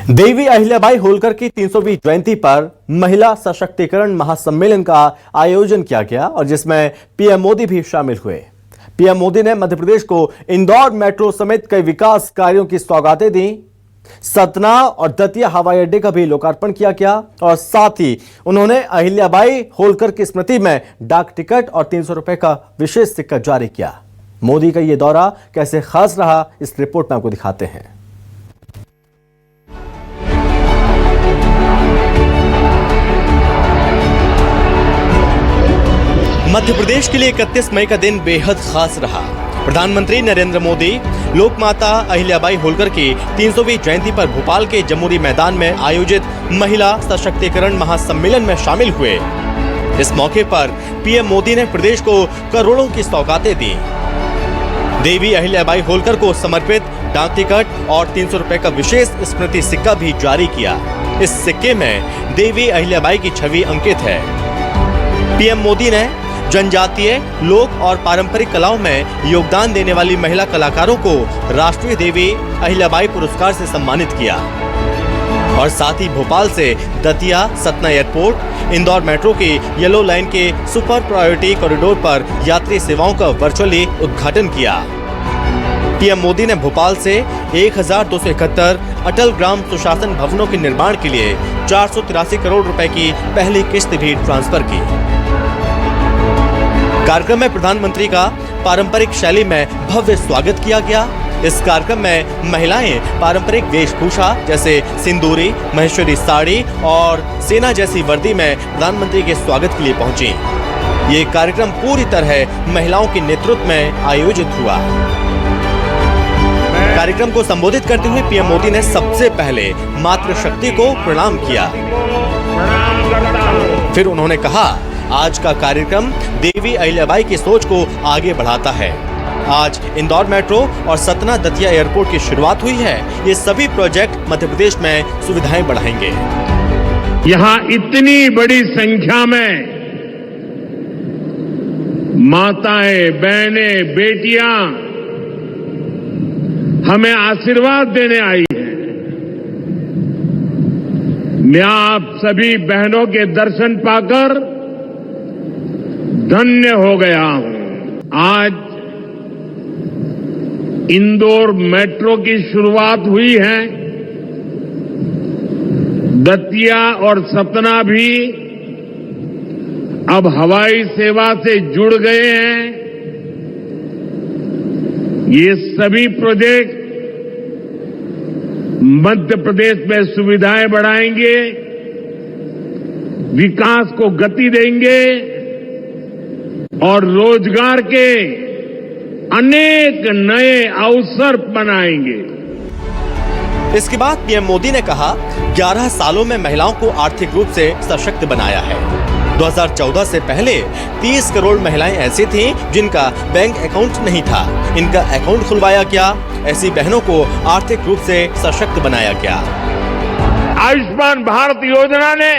देवी अहिल्याबाई होलकर की 300वीं जयंती पर महिला सशक्तिकरण महासम्मेलन का आयोजन किया गया और जिसमें पीएम मोदी भी शामिल हुए। पीएम मोदी ने मध्य प्रदेश को इंदौर मेट्रो समेत कई विकास कार्यों की सौगातें दी। सतना और दतिया हवाई अड्डे का भी लोकार्पण किया गया और साथ ही उन्होंने अहिल्याबाई होलकर की स्मृति में डाक टिकट और 300 रुपए का विशेष सिक्का जारी किया। मोदी का यह दौरा कैसे खास रहा, इस रिपोर्ट में आपको दिखाते हैं। मध्य प्रदेश के लिए 31 मई का दिन बेहद खास रहा। प्रधानमंत्री नरेंद्र मोदी लोकमाता अहिल्याबाई होलकर की 300वीं जयंती पर भोपाल के जमूरी मैदान में आयोजित महिला सशक्तिकरण महासम्मेलन में शामिल हुए। इस मौके पर पीएम मोदी ने प्रदेश को करोड़ों की सौगातें दी। देवी अहिल्याबाई होलकर को समर्पित डाक टिकट और 300 रुपए का विशेष स्मृति सिक्का भी जारी किया। इस सिक्के में देवी अहिल्याबाई की छवि अंकित है। पीएम मोदी ने जनजातीय, लोक और पारंपरिक कलाओं में योगदान देने वाली महिला कलाकारों को राष्ट्रीय देवी अहिल्याबाई पुरस्कार से सम्मानित किया और साथ ही भोपाल से दतिया, सतना एयरपोर्ट, इंदौर मेट्रो की येलो लाइन के सुपर प्रायोरिटी कॉरिडोर पर यात्री सेवाओं का वर्चुअली उद्घाटन किया। पीएम मोदी ने भोपाल से 1271 अटल ग्राम सुशासन भवनों के निर्माण के लिए 483 करोड़ रुपए की पहली किस्त भी ट्रांसफर की। कार्यक्रम में प्रधानमंत्री का पारंपरिक शैली में भव्य स्वागत किया गया। इस कार्यक्रम में महिलाएं पारंपरिक वेशभूषा जैसे सिंदूरी, महेश्वरी साड़ी और सेना जैसी वर्दी में प्रधानमंत्री के स्वागत के लिए पहुंची। ये कार्यक्रम पूरी तरह महिलाओं के नेतृत्व में आयोजित हुआ। कार्यक्रम को संबोधित करते हुए पीएम मोदी ने सबसे पहले मातृशक्ति को प्रणाम किया। फिर उन्होंने कहा, आज का कार्यक्रम देवी अहिल्याबाई की सोच को आगे बढ़ाता है। आज इंदौर मेट्रो और सतना दतिया एयरपोर्ट की शुरुआत हुई है। ये सभी प्रोजेक्ट मध्य प्रदेश में सुविधाएं बढ़ाएंगे। यहाँ इतनी बड़ी संख्या में माताएं, बहनें, बेटियां हमें आशीर्वाद देने आई हैं। मैं आप सभी बहनों के दर्शन पाकर धन्य हो गया हूं। आज इंदौर मेट्रो की शुरुआत हुई है। दतिया और सतना भी अब हवाई सेवा से जुड़ गए हैं। ये सभी प्रोजेक्ट मध्य प्रदेश में सुविधाएं बढ़ाएंगे, विकास को गति देंगे और रोजगार के अनेक नए अवसर बनाएंगे। इसके बाद पीएम मोदी ने कहा, 11 सालों में महिलाओं को आर्थिक रूप से सशक्त बनाया है। 2014 से पहले 30 करोड़ महिलाएं ऐसी थीं जिनका बैंक अकाउंट नहीं था। इनका अकाउंट खुलवाया गया। ऐसी बहनों को आर्थिक रूप से सशक्त बनाया गया। आयुष्मान भारत योजना ने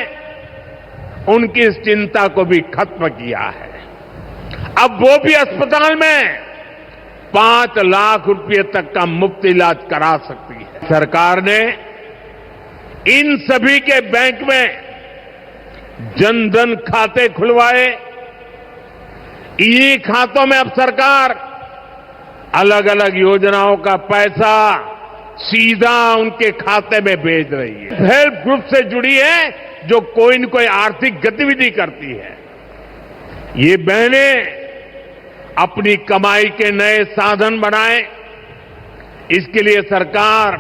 उनकी इस चिंता को भी खत्म किया है। अब वो भी अस्पताल में 5 लाख रुपए तक का मुफ्त इलाज करा सकती है। सरकार ने इन सभी के बैंक में जनधन खाते खुलवाए। ई खातों में अब सरकार अलग अलग योजनाओं का पैसा सीधा उनके खाते में भेज रही है। हेल्प ग्रुप से जुड़ी है जो कोई न कोई आर्थिक गतिविधि करती है। ये बहनें अपनी कमाई के नए साधन बनाए, इसके लिए सरकार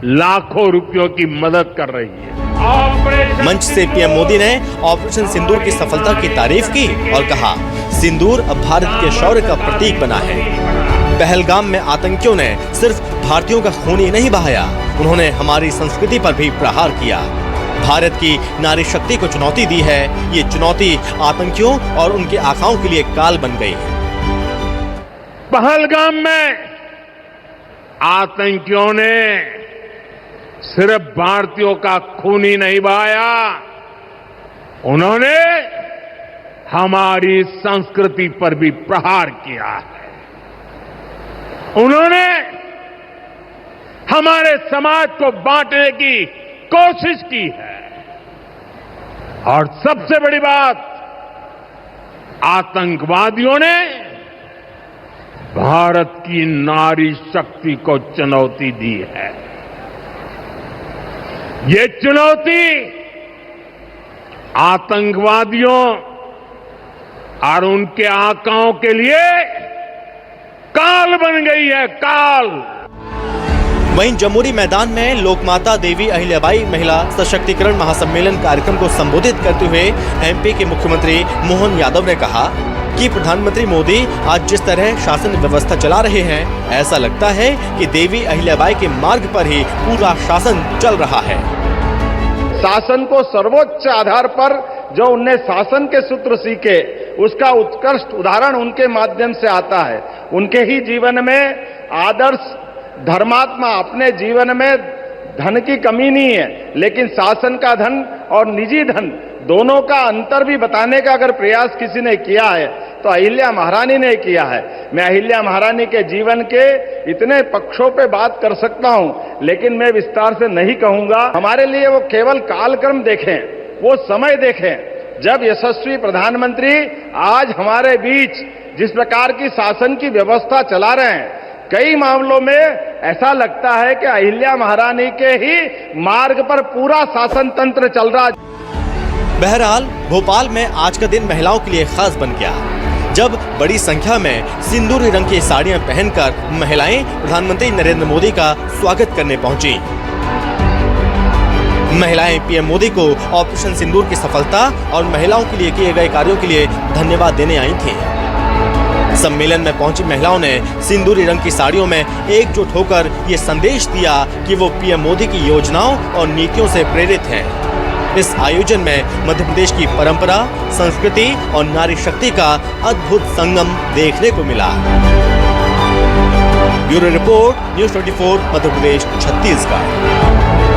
लाखों रुपयों की मदद कर रही है। मंच से पीएम मोदी ने ऑपरेशन सिंदूर की सफलता की तारीफ की और कहा, सिंदूर अब भारत के शौर्य का प्रतीक बना है। पहलगाम में आतंकियों ने सिर्फ भारतीयों का खून ही नहीं बहाया, उन्होंने हमारी संस्कृति पर भी प्रहार किया। भारत की नारी शक्ति को चुनौती दी है। ये चुनौती आतंकियों और उनके आकाओं के लिए काल बन गई। पहलगाम में आतंकियों ने सिर्फ भारतीयों का खून ही नहीं बहाया, उन्होंने हमारी संस्कृति पर भी प्रहार किया है। उन्होंने हमारे समाज को बांटने की कोशिश की है। और सबसे बड़ी बात, आतंकवादियों ने भारत की नारी शक्ति को चुनौती दी है। ये चुनौती आतंकवादियों और उनके आकाओं के लिए काल बन गई है, काल। वहीं जमुरी मैदान में लोकमाता देवी अहिल्याबाई महिला सशक्तिकरण महासम्मेलन कार्यक्रम को संबोधित करते हुए एमपी के मुख्यमंत्री मोहन यादव ने कहा कि प्रधानमंत्री मोदी आज जिस तरह शासन व्यवस्था चला रहे हैं, ऐसा लगता है कि देवी अहिल्याबाई के मार्ग पर ही पूरा शासन चल रहा है। शासन को सर्वोच्च आधार पर जो उनने शासन के सूत्र सीखे, उसका उत्कृष्ट उदाहरण उनके माध्यम से आता है। उनके ही जीवन में आदर्श धर्मात्मा, अपने जीवन में धन की कमी नहीं है, लेकिन शासन का धन और निजी धन दोनों का अंतर भी बताने का अगर प्रयास किसी ने किया है तो अहिल्या महारानी ने किया है। मैं अहिल्या महारानी के जीवन के इतने पक्षों पे बात कर सकता हूं, लेकिन मैं विस्तार से नहीं कहूंगा। हमारे लिए वो केवल कालक्रम देखें, वो समय देखें जब यशस्वी प्रधानमंत्री आज हमारे बीच जिस प्रकार की शासन की व्यवस्था चला रहे हैं, कई मामलों में ऐसा लगता है कि अहिल्या महारानी के ही मार्ग पर पूरा शासन तंत्र चल रहा है। बहरहाल भोपाल में आज का दिन महिलाओं के लिए खास बन गया, जब बड़ी संख्या में सिंदूरी रंग की साड़ियां पहनकर महिलाएं प्रधानमंत्री नरेंद्र मोदी का स्वागत करने पहुंची। महिलाएं पीएम मोदी को ऑपरेशन सिंदूर की सफलता और महिलाओं के लिए किए गए कार्यों के लिए धन्यवाद देने आई थीं। सम्मेलन में पहुंची महिलाओं ने सिंदूरी रंग की साड़ियों में एकजुट होकर ये संदेश दिया कि वो पीएम मोदी की योजनाओं और नीतियों से प्रेरित हैं। इस आयोजन में मध्य प्रदेश की परंपरा, संस्कृति और नारी शक्ति का अद्भुत संगम देखने को मिला। Bureau report, news 24, Madhya Pradesh, Chhattisgarh.